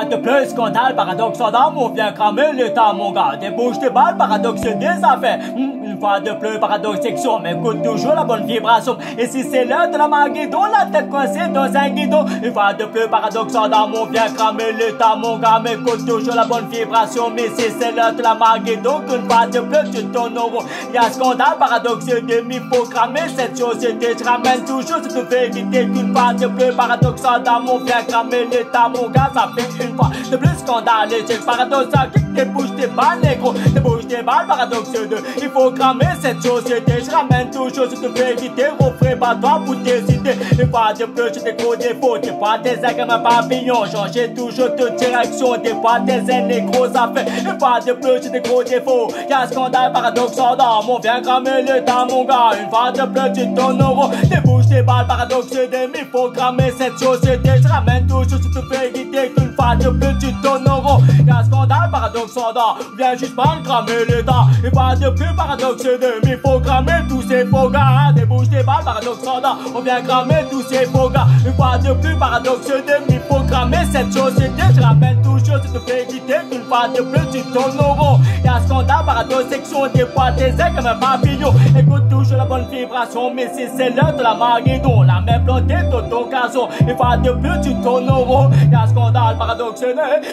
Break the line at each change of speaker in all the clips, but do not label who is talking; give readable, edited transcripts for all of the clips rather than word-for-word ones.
De plus, scandale, paradoxe, d'âme, on vient cramer l'état, mon gars. Débouche tes balles, paradoxe des affaires. Une fois de plus, paradoxe section, mais écoute toujours la bonne vibration. Et si c'est l'heure de la maguidon, la tête coincée dans un guidon. Une fois de plus, paradoxe, d'âme, on vient cramer l'état, mon gars. Mais écoute toujours la bonne vibration. Mais si c'est l'heure de la maguidon, qu'une fois de plus, tu tournes au rond. Y'a scandale, paradoxe, demi, faut cramer cette société. Je ramène toujours cette vérité. Qu'une fois de plus, paradoxe, d'âme, on vient cramer l'état, mon gars. Ça fait une fois de plus scandale, c'est le paradoxe, débouche tes balles, négro, débouche tes balles, paradoxe 2. Il faut cramer cette société, je ramène toujours cette vérité, refais pas toi pour décider. Une fois de plus, j'ai des gros défauts, des fois des ailes comme un papillon, changer toujours de direction, des fois des ailes, des grosses affaires. Une fois de plus, j'ai des gros défauts, y'a scandale, paradoxe, d'âme, on vient cramer l'état, mon gars. Une fois de plus, tu tournes au rond, débouche tes balles, paradoxe 2. Il faut cramer cette société, je ramène toujours cette vérité. Une fois de plus, tu tournes au rond. Y'a scandale, paradoxe, d'âme, on vient juste pas cramer l'état. Une fois de plus, paradoxe 2. Il faut cramer tous ces faux gars. Débouche tes balles, paradoxe, d'âme, on vient cramer tous ces faux gars. Une fois de plus, paradoxe 2. Il faut cramer cette société. Je ramène toujours cette vérité. Une fois de plus, tu tournes au rond. Y'a scandale, paradoxe, section, des fois tes ailes comme un papillon. Écoute toujours la bonne vibration, mais si c'est l'heure de la maguidon, la même plantée dans ton gazon. Une fois de plus, tu tournes au rond. Y'a scandale, paradoxe,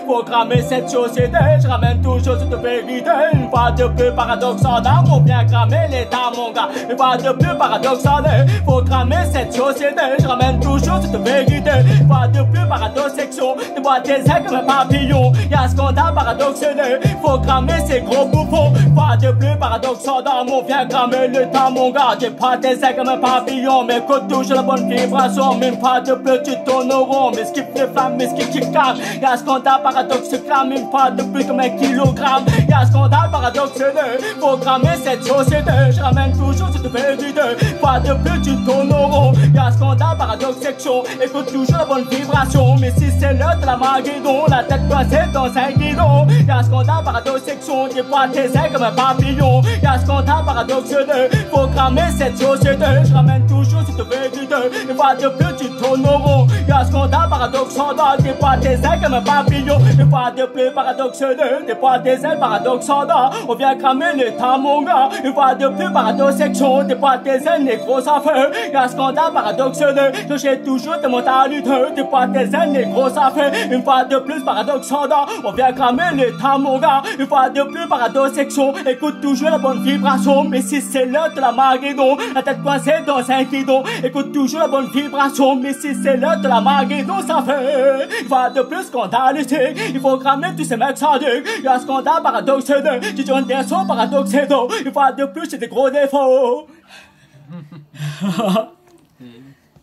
faut cramer cette société. Je ramène toujours cette vérité. Une fois de plus, paradoxe, d'âme, on vient cramer l'état, mon gars. Une fois de plus, paradoxe, faut cramer cette société. Je ramène toujours cette vérité. Une fois de plus, paradoxe, section, des fois tes ailes comme un papillon. Y'a scandale, paradoxe, faut cramer ces gros bouffons. Une fois de plus, paradoxe, d'âme, on vient cramer l'état, mon gars. Des fois tes ailes comme un papillon, mais écoute toujours la bonne vibration. Mais une fois de plus, tu tournes au rond, mais skip les flammes, mais skip qui calme. Y'a scandale, paradoxe, clame, une fois de plus comme un kilogramme. Y'a scandale, paradoxe, faut cramer cette société. Je ramène toujours cette vérité. Une fois de plus, tu tournes au rond. Y'a scandale, paradoxe, section, écoute toujours la bonne vibration. Mais si c'est l'heure de la maguidon, la tête coincée dans un guidon. Y'a scandale, paradoxe, section, des fois tes ailes comme un papillon. Y'a scandale, paradoxe, faut cramer cette société. Je ramène toujours cette vérité. Une fois de plus, tu tournes au rond. Y'a scandale, paradoxe, d'âme, des fois tes ailes comme un papillon. Une fois de plus, paradoxe 2, des fois des ailes, paradoxe d'âme, on vient cramer l'état, mon gars. Une fois de plus, paradoxe section, des fois tes ailes, les grosses affaires. Y'a scandale, paradoxe 2, j'ai toujours des mentalités, des fois tes ailes, les grosses affaires. Une fois de plus, paradoxe d'âme, on vient cramer l'état, mon gars. Une fois de plus, paradoxe section, écoute toujours la bonne vibration. Mais si c'est l'heure de la maguidon, la tête coincée dans un guidon, écoute toujours la bonne vibration. Mais si c'est l'heure de la maguidon, ça fait une fois de plus scandalisé. Il faut cramer tous ces mecs sadiques. Y'a scandale, paradoxe 2, tu tournes des sons, paradoxe 2. Une fois de plus, c'est des gros défauts.